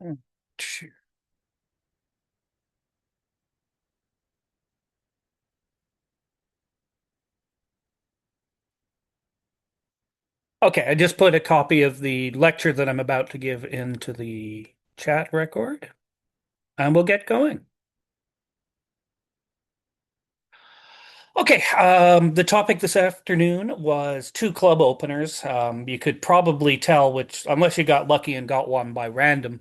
Mm. Okay, I just put a copy of the lecture that I'm about to give into the chat record, and we'll get going. Okay, the topic this afternoon was two club openers. You could probably tell which, unless you got lucky and got one by random,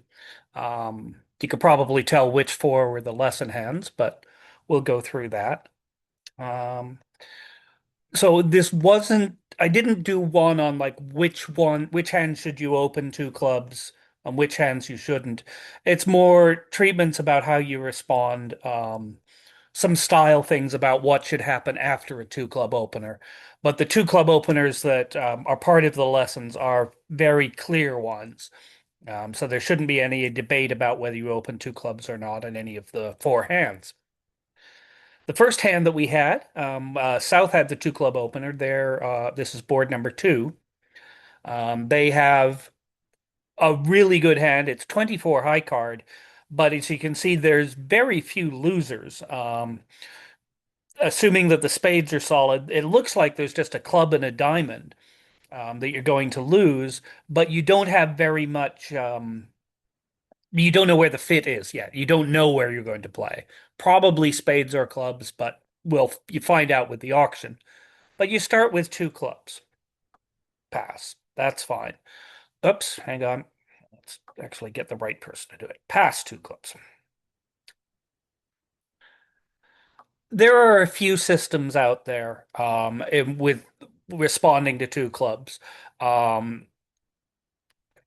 you could probably tell which four were the lesson hands, but we'll go through that. Um, So this wasn't, I didn't do one on like which hands should you open two clubs and which hands you shouldn't. It's more treatments about how you respond, some style things about what should happen after a two club opener. But the two club openers that are part of the lessons are very clear ones. So there shouldn't be any debate about whether you open two clubs or not in any of the four hands. The first hand that we had, South had the two club opener. This is board number two. They have a really good hand. It's 24 high card, but as you can see, there's very few losers. Assuming that the spades are solid, it looks like there's just a club and a diamond that you're going to lose, but you don't have very much. You don't know where the fit is yet. You don't know where you're going to play. Probably spades or clubs, but you find out with the auction. But you start with two clubs. Pass. That's fine. Oops, hang on. Let's actually get the right person to do it. Pass two clubs. There are a few systems out there with responding to two clubs. Um,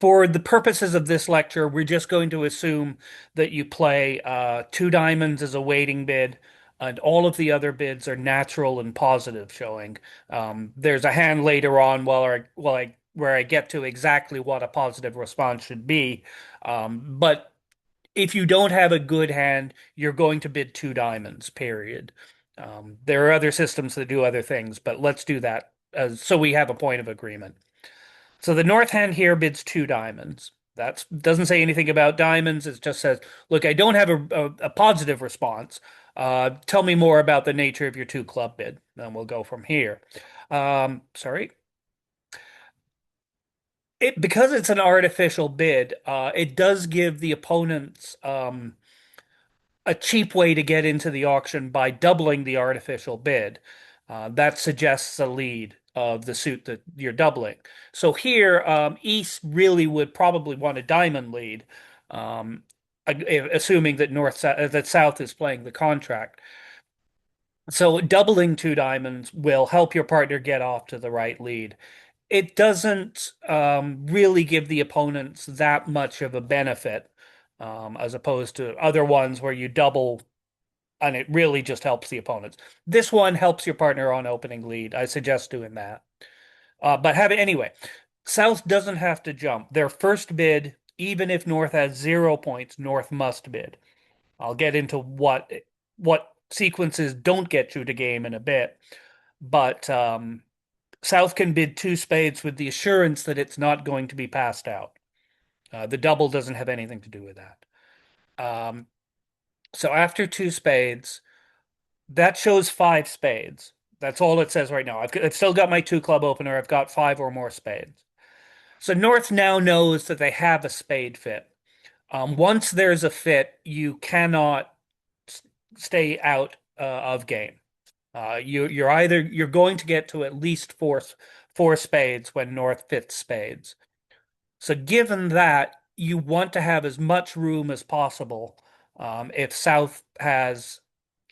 For the purposes of this lecture, we're just going to assume that you play two diamonds as a waiting bid, and all of the other bids are natural and positive showing. There's a hand later on where I get to exactly what a positive response should be. But if you don't have a good hand, you're going to bid two diamonds, period. There are other systems that do other things, but let's do that so we have a point of agreement. So the north hand here bids two diamonds. That doesn't say anything about diamonds. It just says, look, I don't have a positive response. Tell me more about the nature of your two club bid. Then we'll go from here. Sorry. Because it's an artificial bid, it does give the opponents a cheap way to get into the auction by doubling the artificial bid. That suggests a lead of the suit that you're doubling. So here, East really would probably want a diamond lead, um, assuming that that South is playing the contract. So doubling two diamonds will help your partner get off to the right lead. It doesn't really give the opponents that much of a benefit, as opposed to other ones where you double and it really just helps the opponents. This one helps your partner on opening lead. I suggest doing that. But have it anyway. South doesn't have to jump. Their first bid, even if North has 0 points, North must bid. I'll get into what sequences don't get you to game in a bit, but South can bid two spades with the assurance that it's not going to be passed out. The double doesn't have anything to do with that. Um, so after two spades. That shows five spades. That's all it says right now. I've still got my two club opener. I've got five or more spades. So North now knows that they have a spade fit. Once there's a fit, you cannot stay out of game. You're going to get to at least four spades when North fits spades. So given that, you want to have as much room as possible if South has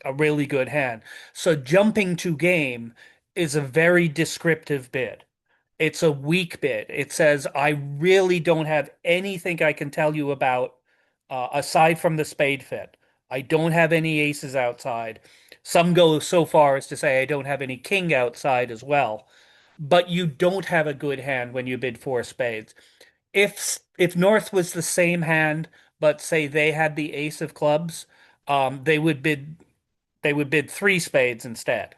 a really good hand. So jumping to game is a very descriptive bid. It's a weak bid. It says, I really don't have anything I can tell you about aside from the spade fit. I don't have any aces outside. Some go so far as to say I don't have any king outside as well. But you don't have a good hand when you bid four spades. If North was the same hand, but say they had the ace of clubs, they would bid three spades instead.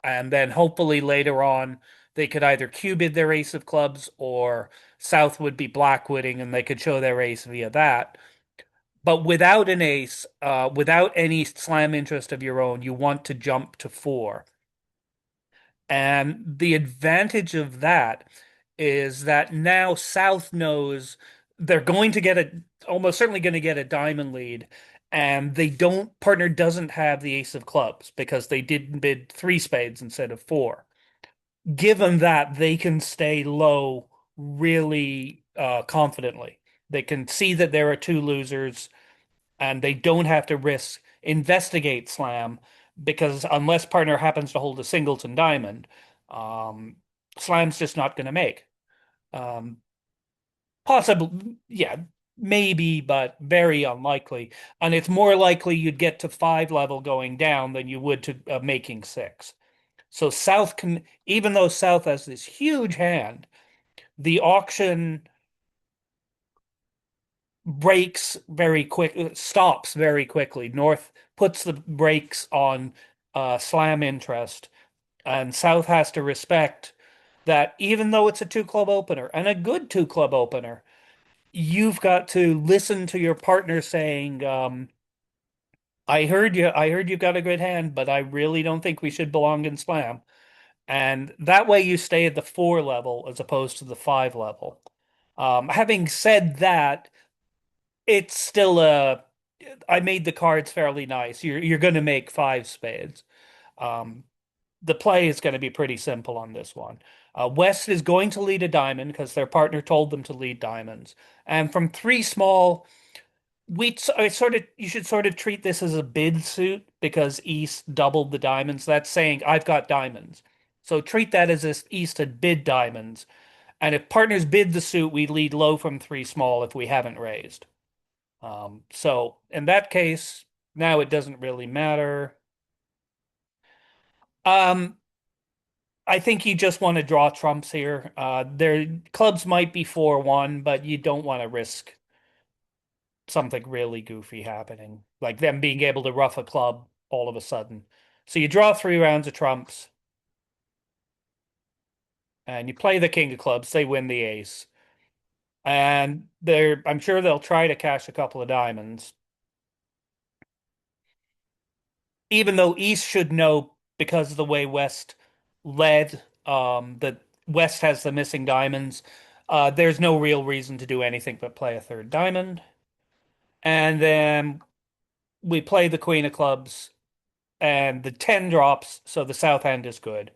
And then hopefully later on, they could either Q bid their ace of clubs or South would be blackwooding and they could show their ace via that. But without an ace, without any slam interest of your own, you want to jump to four. And the advantage of that is that now South knows they're going to get almost certainly going to get a diamond lead, and partner doesn't have the ace of clubs because they did bid three spades instead of four. Given that, they can stay low really confidently. They can see that there are two losers and they don't have to risk investigate slam because unless partner happens to hold a singleton diamond, um, slam's just not going to make. Um, Possible, yeah, maybe, but very unlikely. And it's more likely you'd get to five level going down than you would to making six. So South can, even though South has this huge hand, the auction breaks very quick, stops very quickly. North puts the brakes on slam interest, and South has to respect that even though it's a two club opener and a good two club opener, you've got to listen to your partner saying, I heard you've got a good hand, but I really don't think we should belong in slam. And that way you stay at the four level as opposed to the five level. Having said that, it's still I made the cards fairly nice. You're going to make five spades. Um, the play is going to be pretty simple on this one. West is going to lead a diamond because their partner told them to lead diamonds. And from three small, I sort of you should sort of treat this as a bid suit because East doubled the diamonds. That's saying I've got diamonds. So treat that as if East had bid diamonds. And if partners bid the suit, we lead low from three small if we haven't raised. So in that case, now it doesn't really matter. Um, I think you just want to draw trumps here. Their clubs might be 4-1, but you don't want to risk something really goofy happening, like them being able to ruff a club all of a sudden. So you draw three rounds of trumps, and you play the king of clubs. They win the ace, and I'm sure they'll try to cash a couple of diamonds, even though East should know because of the way West led, that West has the missing diamonds. There's no real reason to do anything but play a third diamond. And then we play the Queen of Clubs, and the 10 drops, so the South End is good,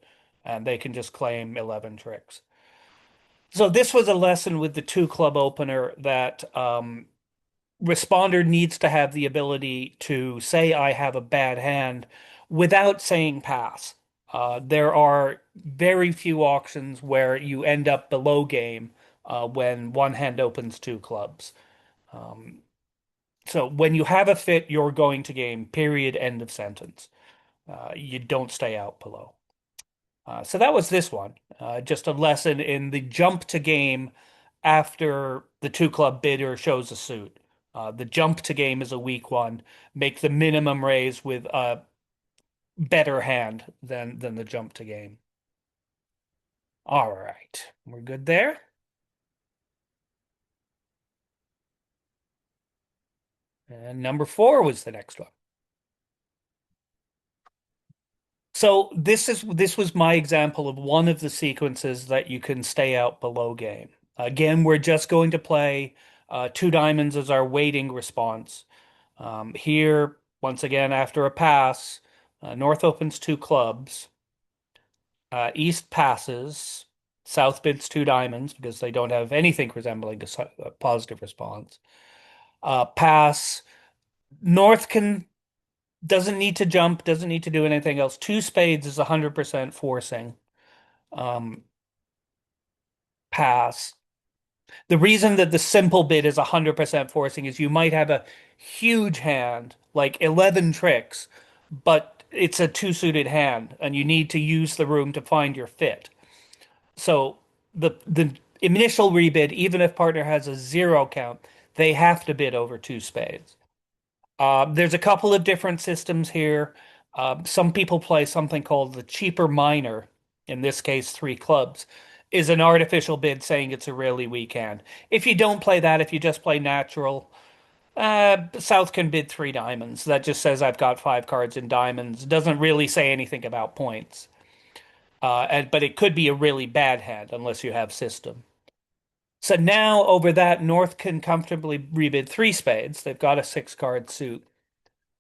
and they can just claim 11 tricks. So this was a lesson with the two club opener that responder needs to have the ability to say, I have a bad hand without saying pass. There are very few auctions where you end up below game when one hand opens two clubs. Um, so when you have a fit, you're going to game, period, end of sentence. You don't stay out below. So that was this one. Just a lesson in the jump to game after the two club bidder shows a suit. The jump to game is a weak one. Make the minimum raise with a better hand than the jump to game. All right, we're good there. And number four was the next one. So this was my example of one of the sequences that you can stay out below game. Again, we're just going to play two diamonds as our waiting response. Here, once again, after a pass, North opens two clubs. East passes. South bids two diamonds because they don't have anything resembling a positive response. Pass. North can doesn't need to jump, doesn't need to do anything else. Two spades is 100% forcing. Um, Pass. The reason that the simple bid is 100% forcing is you might have a huge hand, like 11 tricks, but it's a two suited hand, and you need to use the room to find your fit. So the initial rebid, even if partner has a zero count, they have to bid over two spades. There's a couple of different systems here. Some people play something called the cheaper minor, in this case, three clubs, is an artificial bid saying it's a really weak hand. If you don't play that, if you just play natural, South can bid three diamonds. That just says I've got five cards in diamonds. Doesn't really say anything about points. But it could be a really bad hand unless you have system. So now over that, North can comfortably rebid three spades. They've got a six card suit.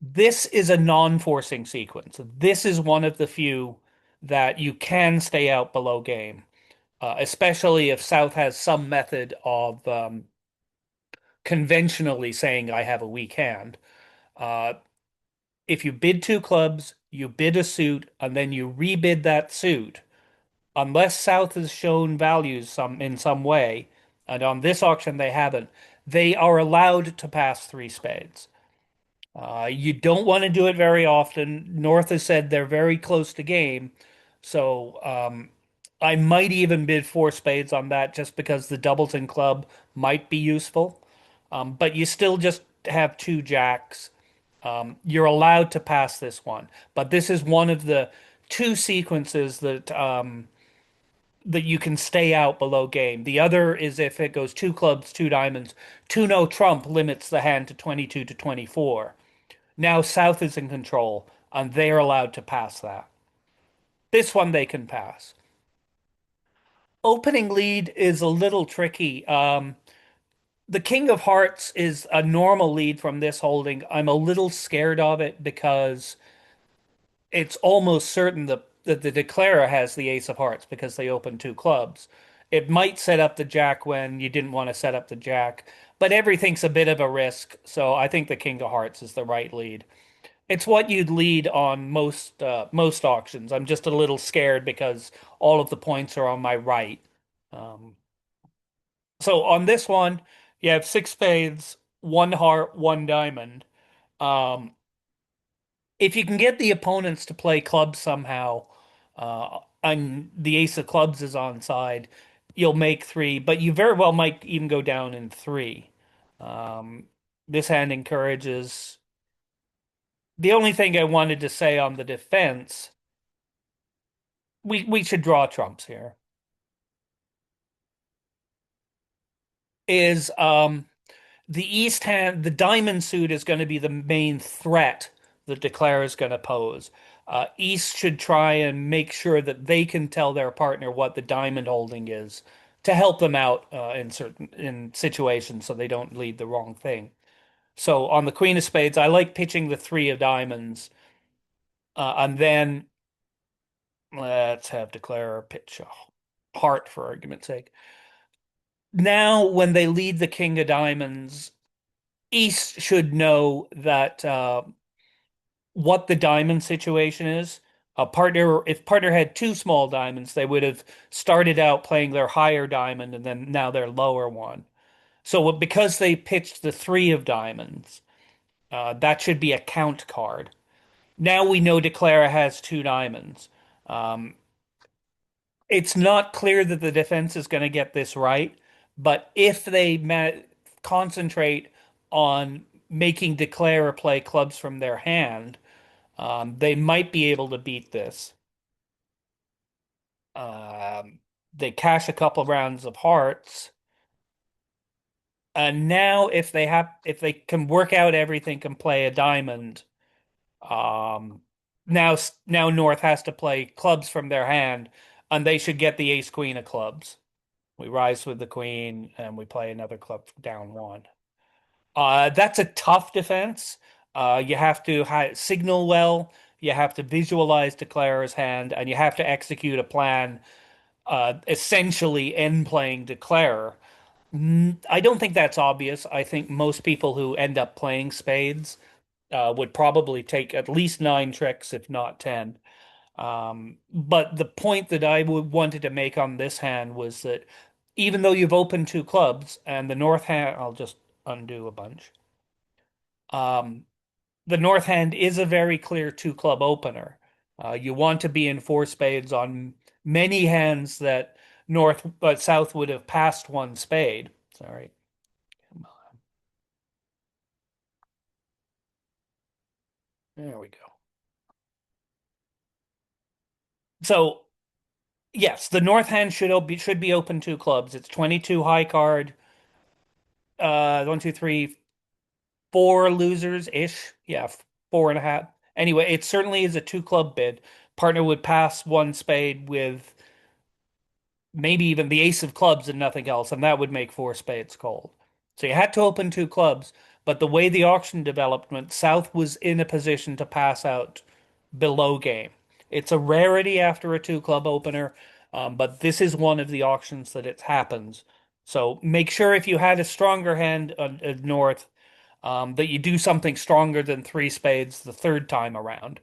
This is a non-forcing sequence. This is one of the few that you can stay out below game, especially if South has some method of conventionally saying I have a weak hand. Uh, if you bid two clubs, you bid a suit, and then you rebid that suit, unless South has shown values in some way, and on this auction they haven't, they are allowed to pass three spades. You don't want to do it very often. North has said they're very close to game, so I might even bid four spades on that just because the doubles in club might be useful. But you still just have two jacks. You're allowed to pass this one, but this is one of the two sequences that you can stay out below game. The other is if it goes two clubs, two diamonds, two no trump limits the hand to 22 to 24. Now South is in control, and they're allowed to pass that. This one they can pass. Opening lead is a little tricky. The King of Hearts is a normal lead from this holding. I'm a little scared of it because it's almost certain that the declarer has the Ace of Hearts because they open two clubs. It might set up the Jack when you didn't want to set up the Jack, but everything's a bit of a risk. So I think the King of Hearts is the right lead. It's what you'd lead on most auctions. I'm just a little scared because all of the points are on my right. Um, so on this one, you have six spades, one heart, one diamond. Um, if you can get the opponents to play clubs somehow, and the ace of clubs is on side, you'll make three, but you very well might even go down in three. Um, this hand encourages. The only thing I wanted to say on the defense, we should draw trumps here, is the East hand, the diamond suit is going to be the main threat the declare is going to pose. East should try and make sure that they can tell their partner what the diamond holding is to help them out in certain situations so they don't lead the wrong thing. So on the Queen of Spades, I like pitching the three of diamonds, and then let's have declare pitch a heart for argument's sake. Now, when they lead the King of Diamonds, East should know that what the diamond situation is. If partner had two small diamonds, they would have started out playing their higher diamond and then now their lower one. So because they pitched the three of diamonds, that should be a count card. Now we know Declara has two diamonds. Um, it's not clear that the defense is going to get this right, but if they concentrate on making Declara play clubs from their hand, they might be able to beat this. Um, they cash a couple rounds of hearts, and now if they can work out everything, can play a diamond. Um, now North has to play clubs from their hand, and they should get the ace queen of clubs. We rise with the queen and we play another club down one. That's a tough defense. You have to signal well, you have to visualize declarer's hand, and you have to execute a plan, essentially end playing declarer. I don't think that's obvious. I think most people who end up playing spades would probably take at least nine tricks, if not 10. But the point that I wanted to make on this hand was that even though you've opened two clubs and the north hand, I'll just undo a bunch. Um, the north hand is a very clear two club opener. You want to be in four spades on many hands that north but south would have passed one spade. Sorry. There we go. So yes, the north hand should be open two clubs. It's 22 high card. One, two, three. four losers-ish. Yeah, four and a half. Anyway, it certainly is a two club bid. Partner would pass one spade with maybe even the ace of clubs and nothing else, and that would make four spades cold. So you had to open two clubs, but the way the auction development, South was in a position to pass out below game. It's a rarity after a two club opener, but this is one of the auctions that it happens. So make sure if you had a stronger hand at North, that you do something stronger than three spades the third time around.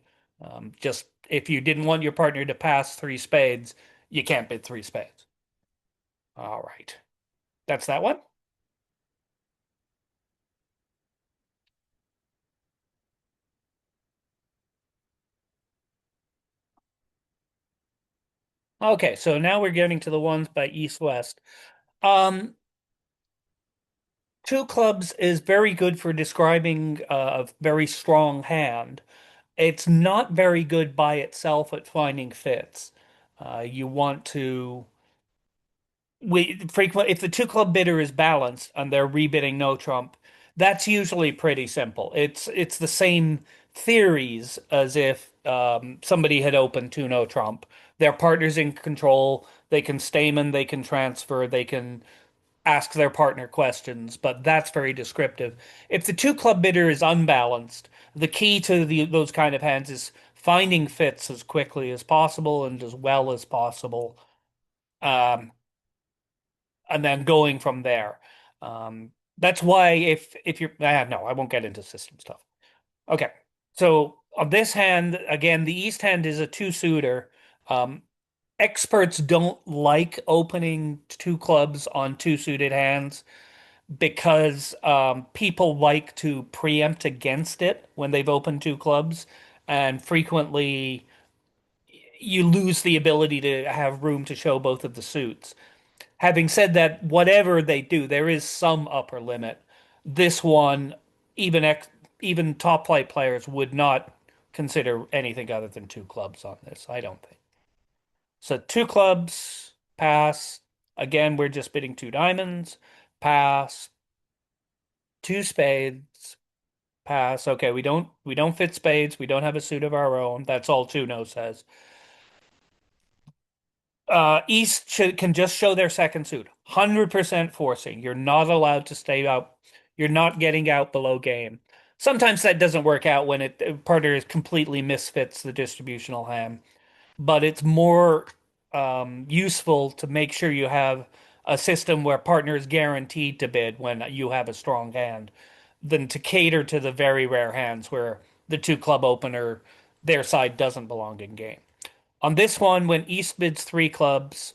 Just if you didn't want your partner to pass three spades, you can't bid three spades. All right. That's that one. Okay, so now we're getting to the ones by East-West. Um, Two clubs is very good for describing a very strong hand. It's not very good by itself at finding fits. You want to we frequent if the two club bidder is balanced and they're rebidding no trump, that's usually pretty simple. It's the same theories as if somebody had opened two no trump. Their partner's in control. They can stamen, they can transfer, they can ask their partner questions, but that's very descriptive. If the two club bidder is unbalanced, the key to those kind of hands is finding fits as quickly as possible and as well as possible. Um, and then going from there. That's why if you're no, I won't get into system stuff. Okay, so on this hand, again, the East hand is a two suitor. Um, Experts don't like opening two clubs on two suited hands because people like to preempt against it when they've opened two clubs, and frequently you lose the ability to have room to show both of the suits. Having said that, whatever they do, there is some upper limit. This one, even even top flight players would not consider anything other than two clubs on this, I don't think. So two clubs, pass. Again, we're just bidding two diamonds, pass, two spades, pass. Okay, we don't fit spades, we don't have a suit of our own. That's all two no says. East can just show their second suit. 100% forcing. You're not allowed to stay out. You're not getting out below game. Sometimes that doesn't work out when partner is completely misfits the distributional hand, but it's more useful to make sure you have a system where partner is guaranteed to bid when you have a strong hand than to cater to the very rare hands where the two club opener, their side doesn't belong in game. On this one, when East bids three clubs,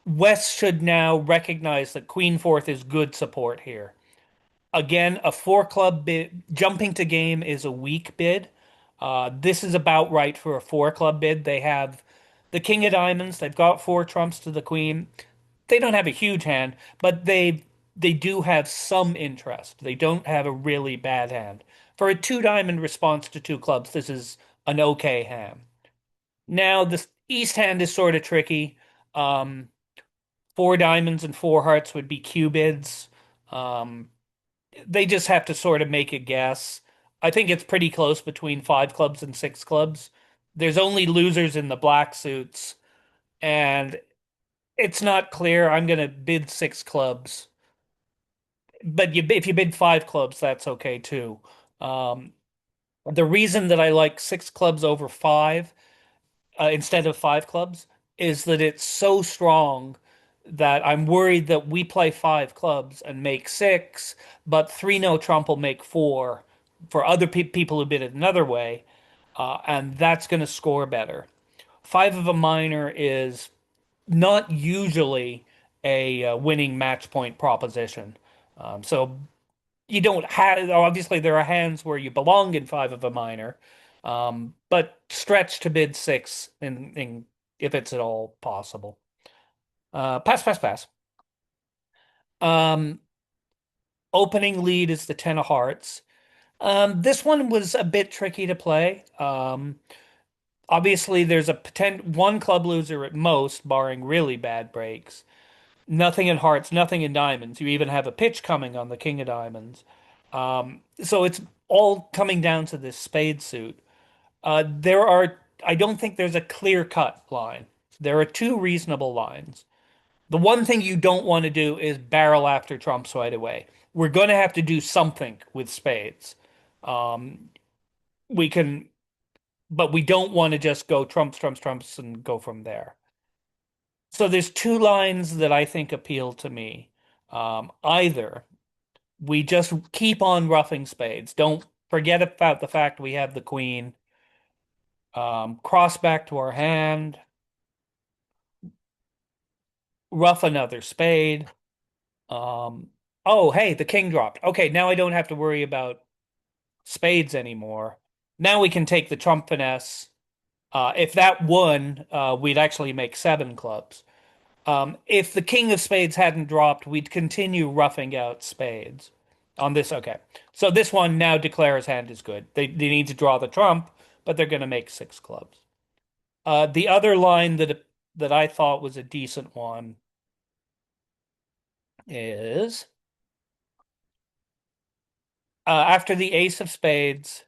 West should now recognize that Queen Fourth is good support here. Again, a four club bid, jumping to game is a weak bid. This is about right for a four club bid. They have the King of Diamonds. They've got four trumps to the Queen. They don't have a huge hand, but they do have some interest. They don't have a really bad hand. For a two diamond response to two clubs, this is an okay hand. Now, the East hand is sort of tricky. Um, Four diamonds and four hearts would be cubids. Um, they just have to sort of make a guess. I think it's pretty close between five clubs and six clubs. There's only losers in the black suits, and it's not clear. I'm going to bid six clubs, but if you bid five clubs, that's okay too. Um, the reason that I like six clubs over five instead of five clubs is that it's so strong that I'm worried that we play five clubs and make six, but three no trump will make four for other people who bid it another way, and that's going to score better. Five of a minor is not usually a winning match point proposition. So you don't have, obviously, there are hands where you belong in five of a minor, but stretch to bid six if it's at all possible. Pass, pass, pass. Um, Opening lead is the 10 of hearts. This one was a bit tricky to play. Obviously, there's a one club loser at most, barring really bad breaks. Nothing in hearts, nothing in diamonds. You even have a pitch coming on the king of diamonds. So it's all coming down to this spade suit. I don't think there's a clear-cut line. There are two reasonable lines. The one thing you don't want to do is barrel after trumps right away. We're going to have to do something with spades. Um, we can, but we don't want to just go trumps, trumps, trumps and go from there. So there's two lines that I think appeal to me. Either we just keep on roughing spades. Don't forget about the fact we have the queen. Cross back to our hand, rough another spade. Um, oh, hey, the king dropped. Okay, now I don't have to worry about spades anymore. Now we can take the trump finesse. If that won, we'd actually make seven clubs. If the king of spades hadn't dropped, we'd continue roughing out spades on this. Okay. So this one now declares hand is good. They need to draw the trump, but they're going to make six clubs. The other line that I thought was a decent one is after the ace of spades,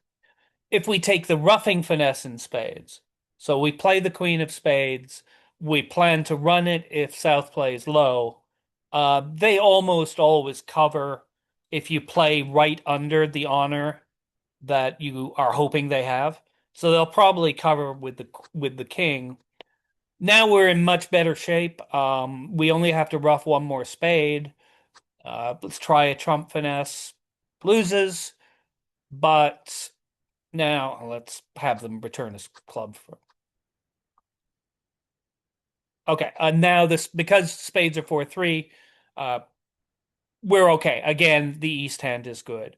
if we take the roughing finesse in spades. So we play the queen of spades. We plan to run it if South plays low. They almost always cover if you play right under the honor that you are hoping they have. So they'll probably cover with the king. Now we're in much better shape. We only have to rough one more spade. Let's try a trump finesse. Loses, but now let's have them return his club for. Okay, now this because spades are 4-3, uh, we're okay. Again, the east hand is good.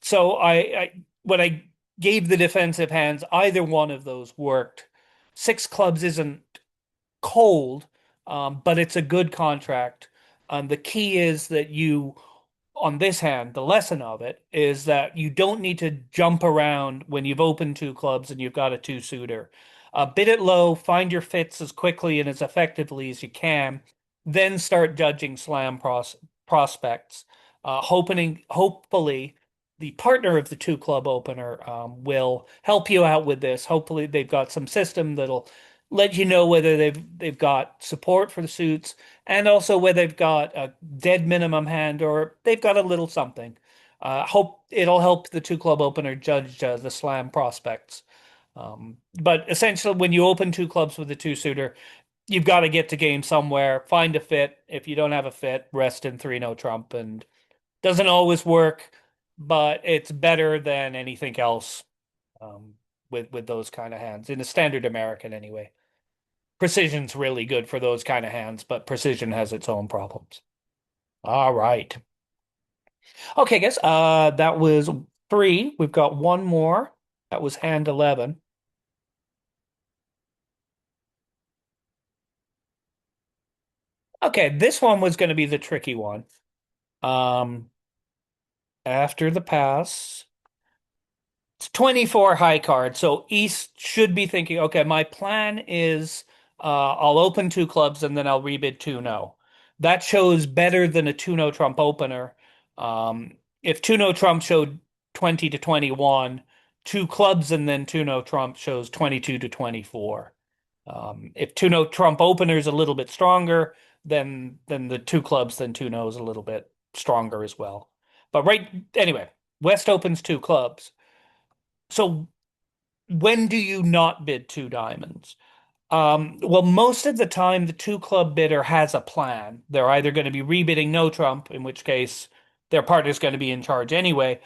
So I when I gave the defensive hands, either one of those worked. Six clubs isn't cold, but it's a good contract. The key is that you on this hand, the lesson of it is that you don't need to jump around when you've opened two clubs and you've got a two suitor. Bid it low, find your fits as quickly and as effectively as you can, then start judging slam prospects. Hopefully, the partner of the two club opener will help you out with this. Hopefully, they've got some system that'll let you know whether they've got support for the suits and also whether they've got a dead minimum hand or they've got a little something. Hope it'll help the two club opener judge the slam prospects. But essentially, when you open two clubs with a two suitor, you've got to get to game somewhere, find a fit. If you don't have a fit, rest in 3-0 trump. And doesn't always work, but it's better than anything else with those kind of hands in a standard American anyway. Precision's really good for those kind of hands, but precision has its own problems. All right. Okay, guys. That was three. We've got one more. That was hand 11. Okay, this one was going to be the tricky one. Um, after the pass, it's 24 high card. So East should be thinking, okay, my plan is I'll open two clubs and then I'll rebid 2-0. That shows better than a 2-0 trump opener. If 2-0 trump showed 20 to 21, two clubs and then 2-0 trump shows 22 to 24. If 2-0 trump opener is a little bit stronger, then the two clubs, then 2-0 is a little bit stronger as well. But right, anyway, West opens two clubs. So when do you not bid two diamonds? Well, most of the time, the two club bidder has a plan. They're either going to be rebidding no trump, in which case their partner's going to be in charge anyway,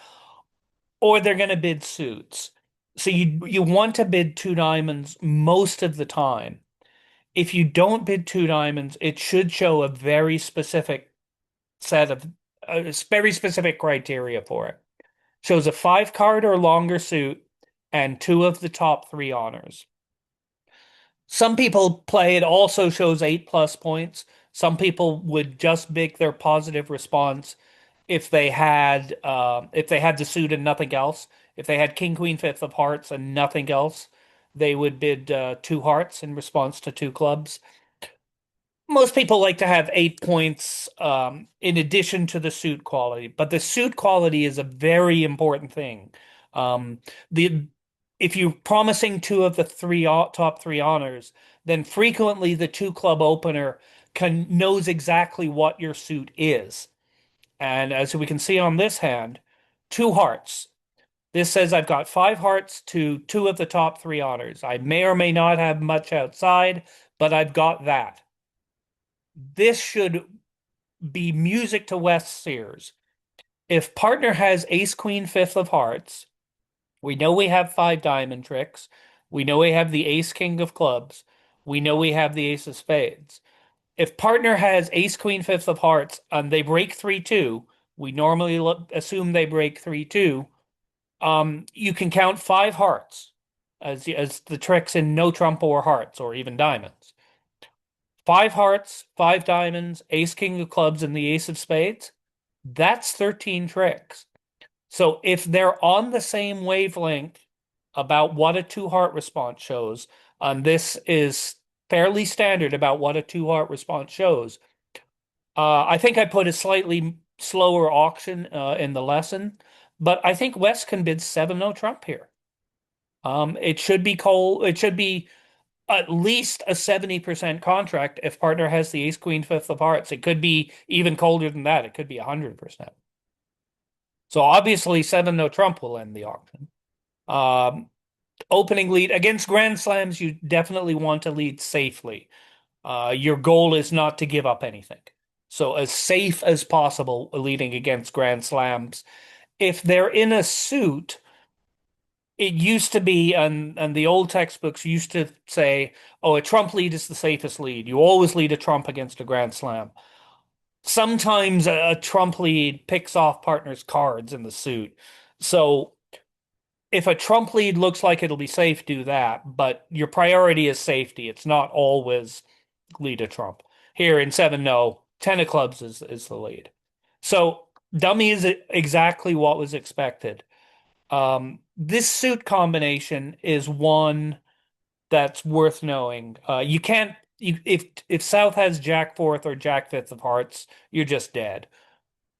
or they're going to bid suits. So you want to bid two diamonds most of the time. If you don't bid two diamonds, it should show a very specific set of very specific criteria for it. Shows a five card or longer suit and two of the top three honors. Some people play it also shows 8+ points. Some people would just make their positive response if they had the suit and nothing else. If they had King Queen Fifth of Hearts and nothing else, they would bid two hearts in response to two clubs. Most people like to have 8 points in addition to the suit quality, but the suit quality is a very important thing. Um, the if you're promising two of the top three honors, then frequently the two club opener can knows exactly what your suit is. And as we can see on this hand, two hearts. This says I've got five hearts to two of the top three honors. I may or may not have much outside, but I've got that. This should be music to Wes Sears. If partner has ace queen fifth of hearts, we know we have five diamond tricks. We know we have the ace king of clubs. We know we have the ace of spades. If partner has ace queen fifth of hearts and they break 3-2, we normally assume they break 3-2. You can count five hearts as the tricks in no trump or hearts or even diamonds. Five hearts, five diamonds, ace king of clubs, and the ace of spades. That's 13 tricks. So if they're on the same wavelength about what a two heart response shows, and this is fairly standard about what a two heart response shows, I think I put a slightly slower auction in the lesson, but I think West can bid 7 no trump here. It should be cold. It should be at least a 70% contract if partner has the ace queen fifth of hearts. It could be even colder than that. It could be 100%. So obviously 7 no trump will end the auction. Um, Opening lead against grand slams, you definitely want to lead safely. Your goal is not to give up anything. So as safe as possible leading against grand slams. If they're in a suit, it used to be, and the old textbooks used to say, oh, a trump lead is the safest lead. You always lead a trump against a grand slam. Sometimes a trump lead picks off partners' cards in the suit. So if a trump lead looks like it'll be safe, do that. But your priority is safety. It's not always lead a trump. Here in 7 no, 10 of clubs is the lead. So dummy is exactly what was expected. This suit combination is one that's worth knowing. You can't if South has Jack fourth or Jack fifth of hearts, you're just dead.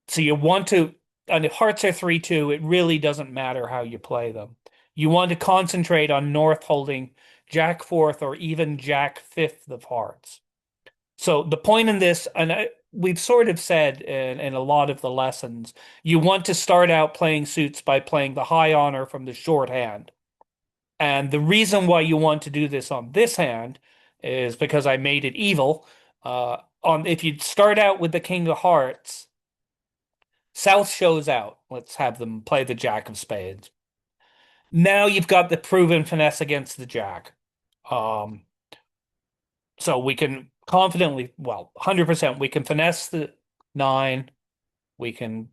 So you want to, and if hearts are 3-2, it really doesn't matter how you play them. You want to concentrate on North holding Jack fourth or even Jack fifth of hearts. So the point in this, and we've sort of said in a lot of the lessons, you want to start out playing suits by playing the high honor from the short hand. And the reason why you want to do this on this hand is because I made it evil. On if you start out with the king of hearts, South shows out. Let's have them play the jack of spades. Now you've got the proven finesse against the jack. Um, so we can confidently, well, 100%, we can finesse the nine. We can,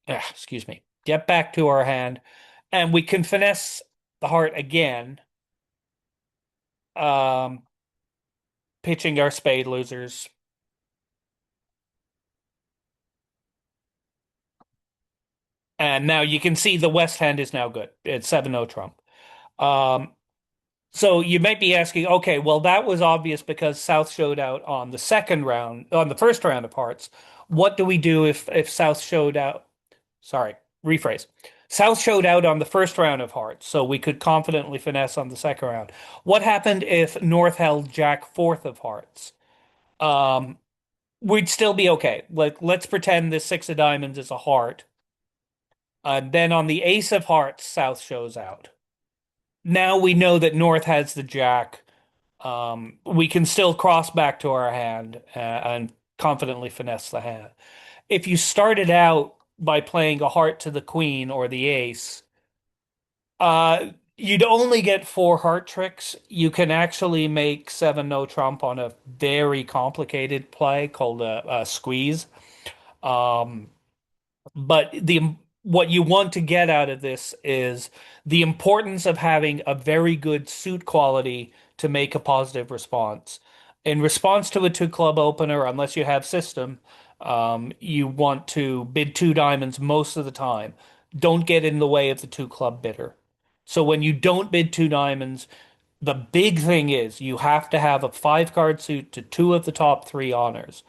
excuse me, get back to our hand, and we can finesse the heart again, um, pitching our spade losers. And now you can see the West hand is now good. It's 7 no trump. Um, so you might be asking, okay, well, that was obvious because South showed out on the second round, on the first round of hearts. What do we do if South showed out? Sorry, rephrase. South showed out on the first round of hearts, so we could confidently finesse on the second round. What happened if North held Jack fourth of hearts? Um, we'd still be okay. Like, let's pretend this six of diamonds is a heart. Then on the ace of hearts, South shows out. Now we know that North has the jack. We can still cross back to our hand and confidently finesse the hand. If you started out by playing a heart to the queen or the ace, you'd only get four heart tricks. You can actually make 7 no trump on a very complicated play called a squeeze. Um, but the what you want to get out of this is the importance of having a very good suit quality to make a positive response. In response to a two club opener, unless you have system, you want to bid two diamonds most of the time. Don't get in the way of the two club bidder. So when you don't bid two diamonds, The big thing is you have to have a five card suit to two of the top three honors.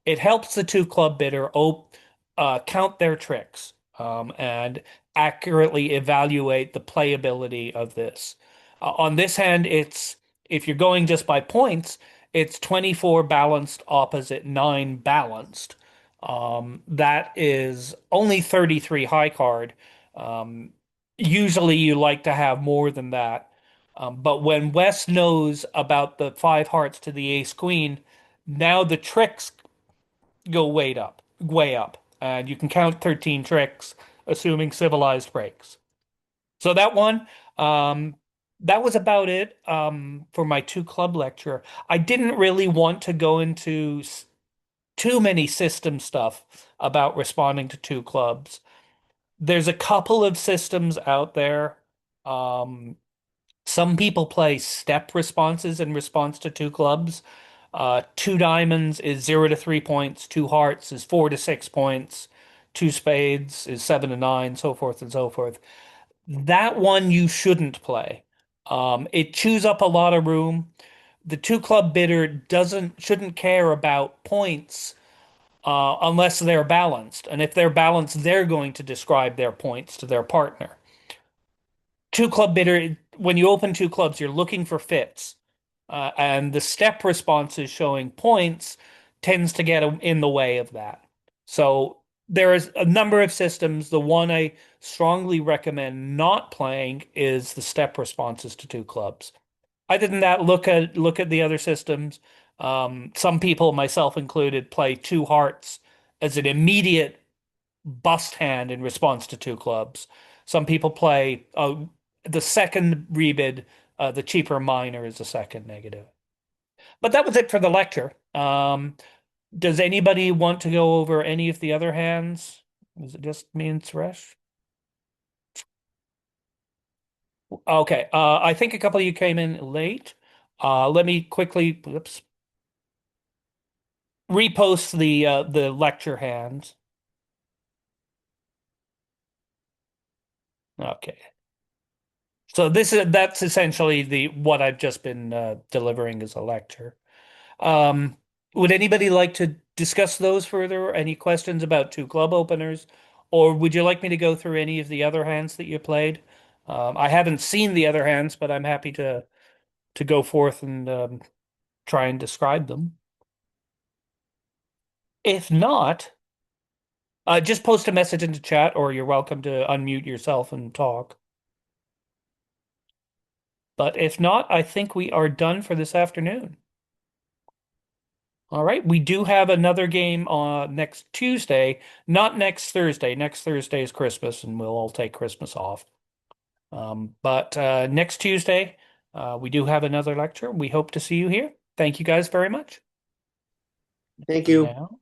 It helps the two club bidder count their tricks and accurately evaluate the playability of this. On this hand, it's if you're going just by points, it's 24 balanced opposite 9 balanced. That is only 33 high card. Um, Usually you like to have more than that. But when West knows about the five hearts to the ace queen, now the tricks go way up, and you can count 13 tricks, assuming civilized breaks. So that one, that was about it for my two club lecture. I didn't really want to go into too many system stuff about responding to two clubs. There's a couple of systems out there. Um, some people play step responses in response to two clubs. Two diamonds is 0 to 3 points. Two hearts is 4 to 6 points. Two spades is 7 to 9, so forth and so forth. That one you shouldn't play. It chews up a lot of room. The two club bidder doesn't shouldn't care about points unless they're balanced. And if they're balanced, they're going to describe their points to their partner. Two club bidder, when you open two clubs, you're looking for fits. And the step responses showing points tends to get in the way of that. So there is a number of systems. The one I strongly recommend not playing is the step responses to two clubs. Other than that, look at the other systems. Some people, myself included, play two hearts as an immediate bust hand in response to two clubs. Some people play the second rebid, the cheaper minor is the second negative. But that was it for the lecture. Does anybody want to go over any of the other hands? Is it just me and Suresh? Okay, I think a couple of you came in late. Let me quickly, oops, repost the lecture hands. Okay. So that's essentially the what I've just been delivering as a lecture. Um, would anybody like to discuss those further? Any questions about two club openers? Or would you like me to go through any of the other hands that you played? I haven't seen the other hands, but I'm happy to go forth and try and describe them. If not, just post a message into chat, or you're welcome to unmute yourself and talk. But if not, I think we are done for this afternoon. All right, we do have another game next Tuesday, not next Thursday. Next Thursday is Christmas, and we'll all take Christmas off. But next Tuesday, we do have another lecture. We hope to see you here. Thank you guys very much. Thank you. Now.